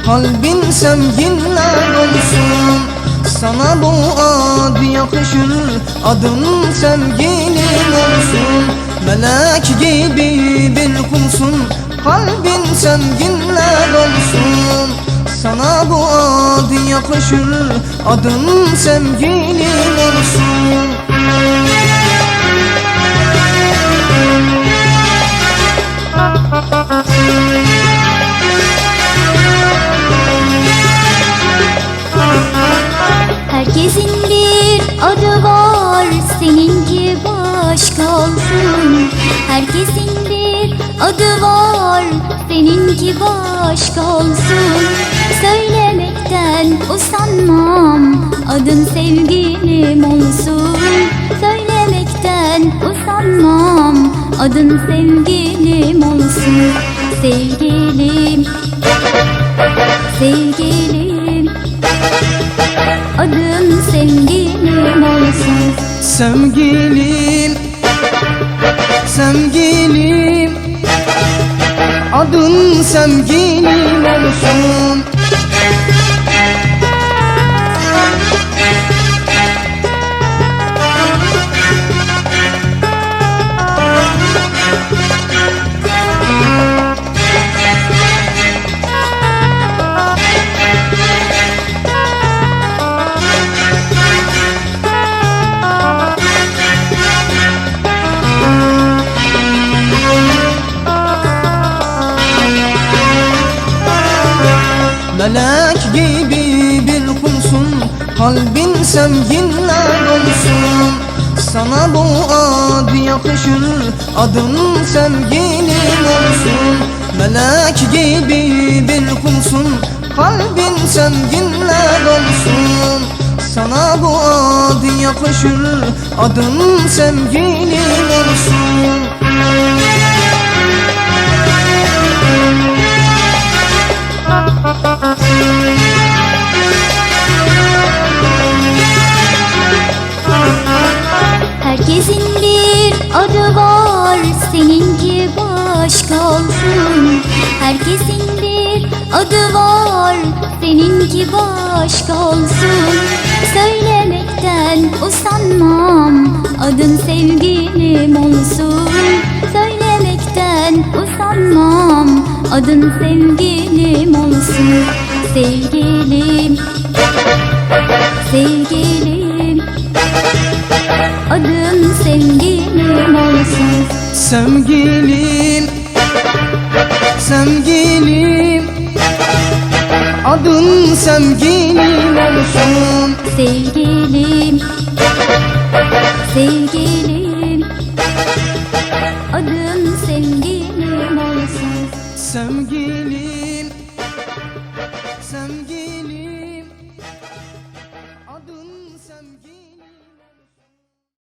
kalbin sevginle dolsun. Sana bu ad yakışır, adın sevgilim olsun. Melek gibi bir kulsun, kalbin sevginle dolsun. Sana bu ad yakışır, adın sevgilim olsun. Herkesin bir adı var, seninki başka olsun. Herkesin bir adı var, seninki başka olsun. Söylemekten usanmam, adın sevgilim olsun. Söylemekten usanmam, adın sevgilim olsun. Sevgilim, sevgilim, adın sevgilim olsun. Sevgilim, sevgilim, adın sevgilim olsun. Melek gibi bir kulsun, kalbin sevginle dolsun. Sana bu ad yakışır, adın sevgilim olsun. Melek gibi bir kulsun, kalbin sevginle dolsun. Sana bu ad yakışır, adın sevgilim olsun. Herkesin bir adı var, seninki başka olsun. Herkesin bir adı var, seninki başka olsun. Söylemekten usanmam, adın sevgilim olsun. Söylemekten usanmam, adın sevgilim olsun. Sevgilim, sevgilim, adın sevgilim olsun. Sevgilim, sevgilim, adın sevgilim olsun. Sevgilim, sevgilim, adın sevgilim olsun. Sevgilim, sevgilim, adın sevgilim.